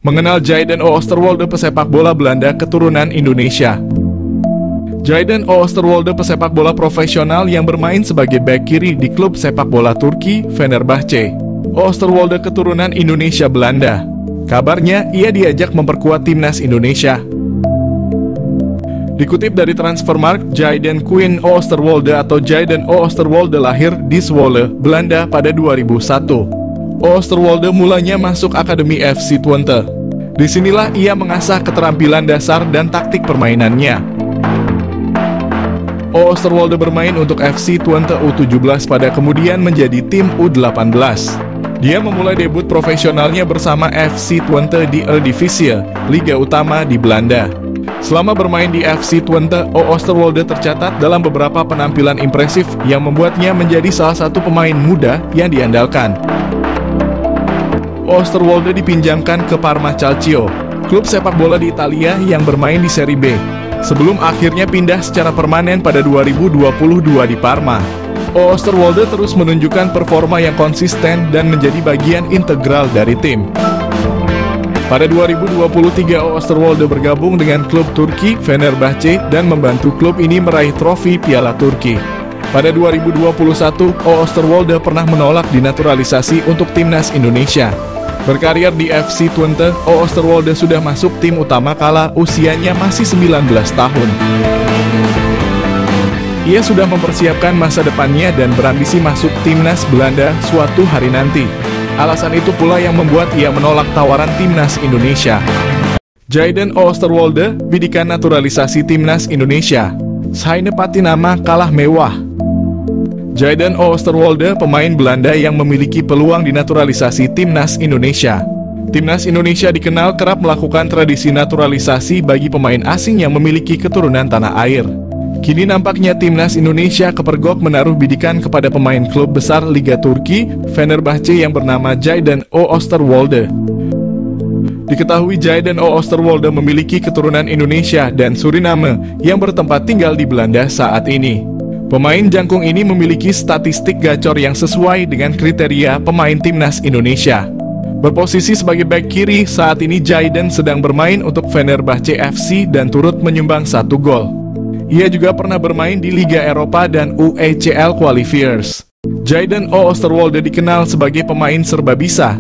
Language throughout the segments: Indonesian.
Mengenal Jayden Oosterwolde, pesepak bola Belanda keturunan Indonesia. Jayden Oosterwolde, pesepak bola profesional yang bermain sebagai bek kiri di klub sepak bola Turki, Fenerbahce. Oosterwolde keturunan Indonesia Belanda. Kabarnya, ia diajak memperkuat timnas Indonesia. Dikutip dari Transfermarkt, Jayden Quinn Oosterwolde atau Jayden Oosterwolde lahir di Zwolle, Belanda pada 2001. Oosterwolde mulanya masuk Akademi FC Twente. Disinilah ia mengasah keterampilan dasar dan taktik permainannya. Oosterwolde bermain untuk FC Twente U17 pada kemudian menjadi tim U18. Dia memulai debut profesionalnya bersama FC Twente di Eredivisie, Liga Utama di Belanda. Selama bermain di FC Twente, Oosterwolde tercatat dalam beberapa penampilan impresif yang membuatnya menjadi salah satu pemain muda yang diandalkan. Oosterwolde dipinjamkan ke Parma Calcio, klub sepak bola di Italia yang bermain di Serie B, sebelum akhirnya pindah secara permanen pada 2022 di Parma. Oosterwolde terus menunjukkan performa yang konsisten dan menjadi bagian integral dari tim. Pada 2023, Oosterwolde bergabung dengan klub Turki, Fenerbahce, dan membantu klub ini meraih trofi Piala Turki. Pada 2021, Oosterwolde pernah menolak dinaturalisasi untuk timnas Indonesia. Berkarir di FC Twente, Oosterwolde sudah masuk tim utama kala usianya masih 19 tahun. Ia sudah mempersiapkan masa depannya dan berambisi masuk timnas Belanda suatu hari nanti. Alasan itu pula yang membuat ia menolak tawaran timnas Indonesia. Jayden Oosterwolde, bidikan naturalisasi timnas Indonesia. Seine patinama kalah mewah. Jayden Oosterwolde, pemain Belanda yang memiliki peluang dinaturalisasi timnas Indonesia. Timnas Indonesia dikenal kerap melakukan tradisi naturalisasi bagi pemain asing yang memiliki keturunan tanah air. Kini nampaknya timnas Indonesia kepergok menaruh bidikan kepada pemain klub besar Liga Turki, Fenerbahce yang bernama Jayden Oosterwolde. Diketahui Jayden Oosterwolde memiliki keturunan Indonesia dan Suriname yang bertempat tinggal di Belanda saat ini. Pemain jangkung ini memiliki statistik gacor yang sesuai dengan kriteria pemain timnas Indonesia. Berposisi sebagai bek kiri, saat ini Jayden sedang bermain untuk Fenerbahce FC dan turut menyumbang 1 gol. Ia juga pernah bermain di Liga Eropa dan UECL Qualifiers. Jayden Oosterwolde dikenal sebagai pemain serba bisa.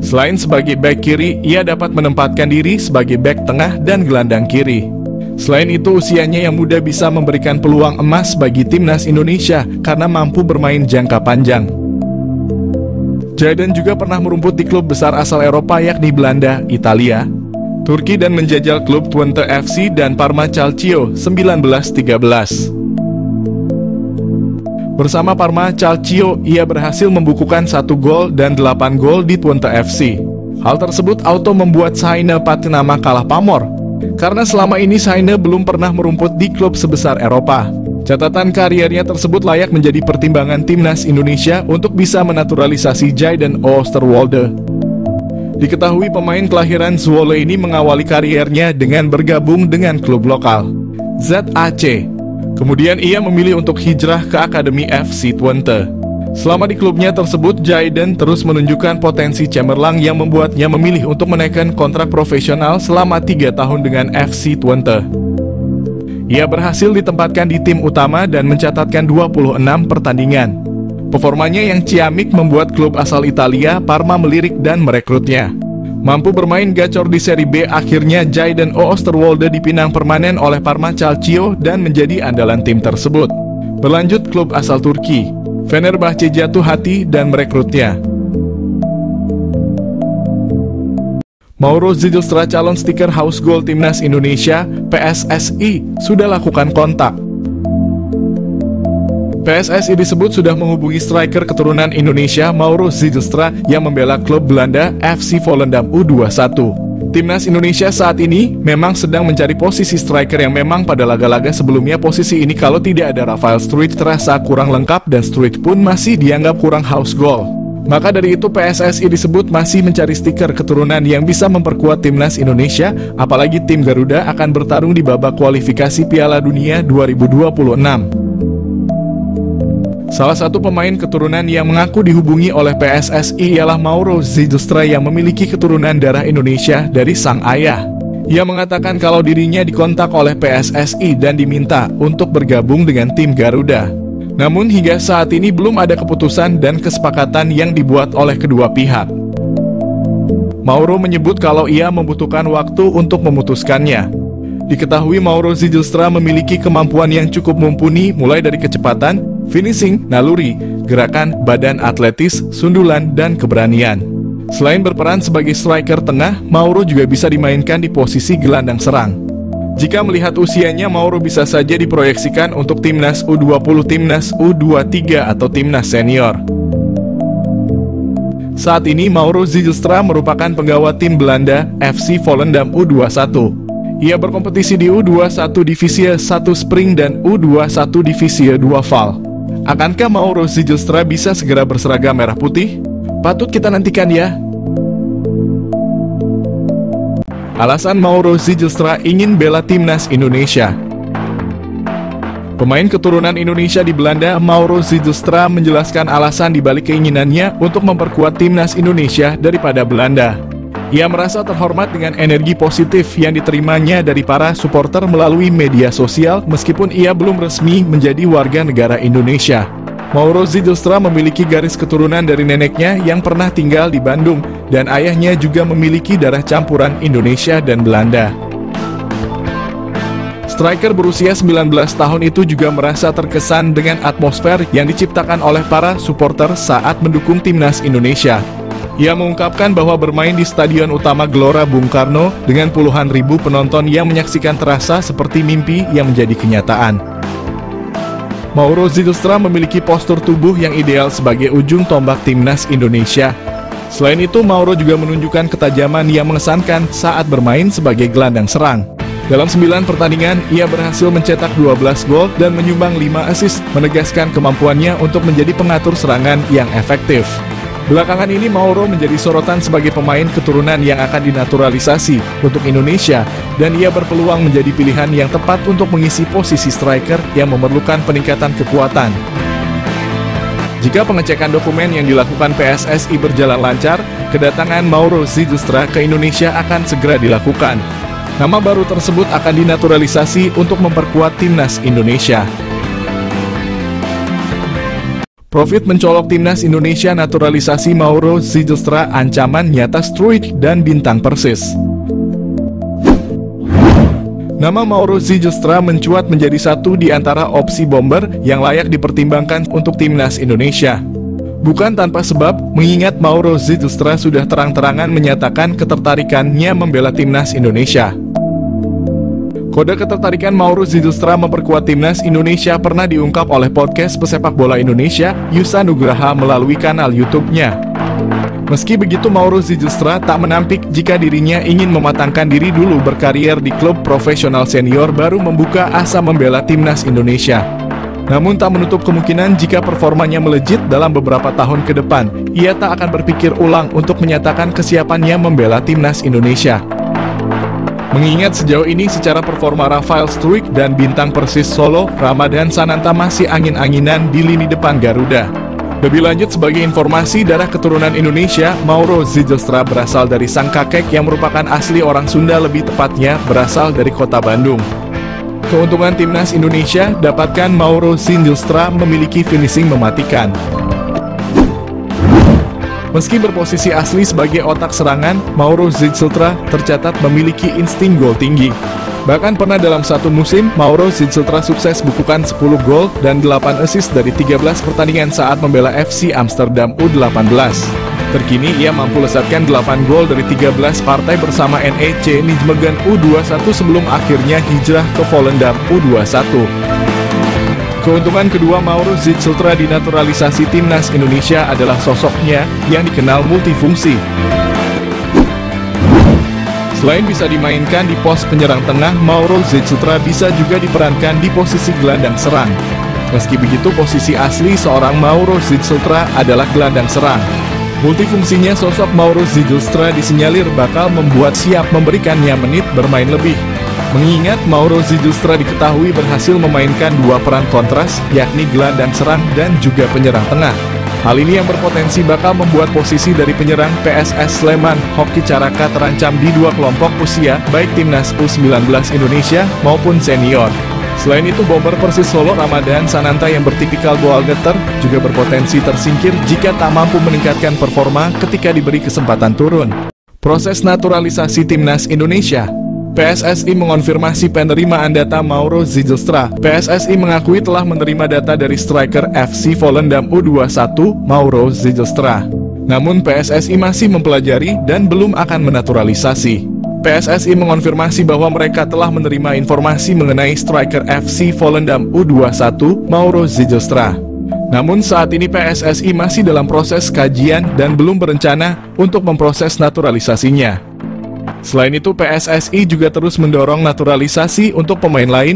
Selain sebagai bek kiri, ia dapat menempatkan diri sebagai bek tengah dan gelandang kiri. Selain itu, usianya yang muda bisa memberikan peluang emas bagi timnas Indonesia karena mampu bermain jangka panjang. Jayden juga pernah merumput di klub besar asal Eropa yakni Belanda, Italia, Turki dan menjajal klub Twente FC dan Parma Calcio 1913. Bersama Parma Calcio, ia berhasil membukukan 1 gol dan 8 gol di Twente FC. Hal tersebut auto membuat Seine patinama kalah pamor, karena selama ini Seine belum pernah merumput di klub sebesar Eropa. Catatan kariernya tersebut layak menjadi pertimbangan timnas Indonesia untuk bisa menaturalisasi Jayden Oosterwolde. Diketahui pemain kelahiran Zwolle ini mengawali kariernya dengan bergabung dengan klub lokal, ZAC. Kemudian ia memilih untuk hijrah ke Akademi FC Twente. Selama di klubnya tersebut, Jayden terus menunjukkan potensi cemerlang yang membuatnya memilih untuk menaikkan kontrak profesional selama 3 tahun dengan FC Twente. Ia berhasil ditempatkan di tim utama dan mencatatkan 26 pertandingan. Performanya yang ciamik membuat klub asal Italia, Parma, melirik dan merekrutnya. Mampu bermain gacor di Serie B, akhirnya Jayden Oosterwolde dipinang permanen oleh Parma Calcio dan menjadi andalan tim tersebut. Berlanjut, klub asal Turki, Fenerbahce, jatuh hati dan merekrutnya. Mauro Zilstra, calon stiker House Goal Timnas Indonesia, PSSI, sudah lakukan kontak. PSSI disebut sudah menghubungi striker keturunan Indonesia Mauro Zilstra yang membela klub Belanda FC Volendam U21. Timnas Indonesia saat ini memang sedang mencari posisi striker yang memang pada laga-laga sebelumnya posisi ini kalau tidak ada Rafael Struijk terasa kurang lengkap dan Struijk pun masih dianggap kurang house goal. Maka dari itu PSSI disebut masih mencari stiker keturunan yang bisa memperkuat timnas Indonesia, apalagi tim Garuda akan bertarung di babak kualifikasi Piala Dunia 2026. Salah satu pemain keturunan yang mengaku dihubungi oleh PSSI ialah Mauro Zijlstra yang memiliki keturunan darah Indonesia dari sang ayah. Ia mengatakan kalau dirinya dikontak oleh PSSI dan diminta untuk bergabung dengan tim Garuda. Namun hingga saat ini belum ada keputusan dan kesepakatan yang dibuat oleh kedua pihak. Mauro menyebut kalau ia membutuhkan waktu untuk memutuskannya. Diketahui Mauro Zijlstra memiliki kemampuan yang cukup mumpuni mulai dari kecepatan, finishing, naluri, gerakan, badan atletis, sundulan, dan keberanian. Selain berperan sebagai striker tengah, Mauro juga bisa dimainkan di posisi gelandang serang. Jika melihat usianya, Mauro bisa saja diproyeksikan untuk timnas U20, timnas U23, atau timnas senior. Saat ini Mauro Zijlstra merupakan penggawa tim Belanda FC Volendam U21. Ia berkompetisi di U21 Divisi 1 Spring dan U21 Divisi 2 Val. Akankah Mauro Zijlstra bisa segera berseragam merah putih? Patut kita nantikan ya. Alasan Mauro Zijlstra ingin bela timnas Indonesia. Pemain keturunan Indonesia di Belanda, Mauro Zijlstra menjelaskan alasan dibalik keinginannya untuk memperkuat timnas Indonesia daripada Belanda. Ia merasa terhormat dengan energi positif yang diterimanya dari para supporter melalui media sosial meskipun ia belum resmi menjadi warga negara Indonesia. Mauro Zijlstra memiliki garis keturunan dari neneknya yang pernah tinggal di Bandung dan ayahnya juga memiliki darah campuran Indonesia dan Belanda. Striker berusia 19 tahun itu juga merasa terkesan dengan atmosfer yang diciptakan oleh para supporter saat mendukung timnas Indonesia. Ia mengungkapkan bahwa bermain di Stadion Utama Gelora Bung Karno dengan puluhan ribu penonton yang menyaksikan terasa seperti mimpi yang menjadi kenyataan. Mauro Zijlstra memiliki postur tubuh yang ideal sebagai ujung tombak timnas Indonesia. Selain itu, Mauro juga menunjukkan ketajaman yang mengesankan saat bermain sebagai gelandang serang. Dalam 9 pertandingan, ia berhasil mencetak 12 gol dan menyumbang 5 assist, menegaskan kemampuannya untuk menjadi pengatur serangan yang efektif. Belakangan ini Mauro menjadi sorotan sebagai pemain keturunan yang akan dinaturalisasi untuk Indonesia dan ia berpeluang menjadi pilihan yang tepat untuk mengisi posisi striker yang memerlukan peningkatan kekuatan. Jika pengecekan dokumen yang dilakukan PSSI berjalan lancar, kedatangan Mauro Zijlstra ke Indonesia akan segera dilakukan. Nama baru tersebut akan dinaturalisasi untuk memperkuat timnas Indonesia. Profit mencolok timnas Indonesia, naturalisasi Mauro Zijlstra, ancaman nyata Struijk dan bintang Persis. Nama Mauro Zijlstra mencuat menjadi satu di antara opsi bomber yang layak dipertimbangkan untuk timnas Indonesia. Bukan tanpa sebab, mengingat Mauro Zijlstra sudah terang-terangan menyatakan ketertarikannya membela timnas Indonesia. Kode ketertarikan Mauro Zijlstra memperkuat timnas Indonesia pernah diungkap oleh podcast pesepak bola Indonesia, Yusa Nugraha, melalui kanal YouTube-nya. Meski begitu, Mauro Zijlstra tak menampik jika dirinya ingin mematangkan diri dulu berkarier di klub profesional senior baru membuka asa membela timnas Indonesia. Namun tak menutup kemungkinan jika performanya melejit dalam beberapa tahun ke depan, ia tak akan berpikir ulang untuk menyatakan kesiapannya membela timnas Indonesia. Mengingat sejauh ini secara performa Rafael Struijk dan bintang Persis Solo, Ramadan Sananta masih angin-anginan di lini depan Garuda. Lebih lanjut, sebagai informasi, darah keturunan Indonesia, Mauro Zijlstra berasal dari sang kakek yang merupakan asli orang Sunda, lebih tepatnya berasal dari kota Bandung. Keuntungan timnas Indonesia, dapatkan Mauro Zijlstra memiliki finishing mematikan. Meski berposisi asli sebagai otak serangan, Mauro Zijlstra tercatat memiliki insting gol tinggi. Bahkan pernah dalam satu musim, Mauro Zijlstra sukses bukukan 10 gol dan 8 assist dari 13 pertandingan saat membela FC Amsterdam U18. Terkini ia mampu lesatkan 8 gol dari 13 partai bersama NEC Nijmegen U21 sebelum akhirnya hijrah ke Volendam U21. Keuntungan kedua Mauro Zijlstra di naturalisasi timnas Indonesia adalah sosoknya yang dikenal multifungsi. Selain bisa dimainkan di pos penyerang tengah, Mauro Zijlstra bisa juga diperankan di posisi gelandang serang. Meski begitu, posisi asli seorang Mauro Zijlstra adalah gelandang serang. Multifungsinya sosok Mauro Zijlstra disinyalir bakal membuat siap memberikannya menit bermain lebih. Mengingat Mauro Zijlstra diketahui berhasil memainkan dua peran kontras, yakni gelandang serang dan juga penyerang tengah. Hal ini yang berpotensi bakal membuat posisi dari penyerang PSS Sleman, Hoki Caraka terancam di dua kelompok usia, baik timnas U19 Indonesia maupun senior. Selain itu, bomber Persis Solo Ramadan Sananta yang bertipikal goal getter juga berpotensi tersingkir jika tak mampu meningkatkan performa ketika diberi kesempatan turun. Proses naturalisasi timnas Indonesia. PSSI mengonfirmasi penerimaan data Mauro Zijlstra. PSSI mengakui telah menerima data dari striker FC Volendam U21 Mauro Zijlstra. Namun PSSI masih mempelajari dan belum akan menaturalisasi. PSSI mengonfirmasi bahwa mereka telah menerima informasi mengenai striker FC Volendam U21 Mauro Zijlstra. Namun saat ini PSSI masih dalam proses kajian dan belum berencana untuk memproses naturalisasinya. Selain itu, PSSI juga terus mendorong naturalisasi untuk pemain lain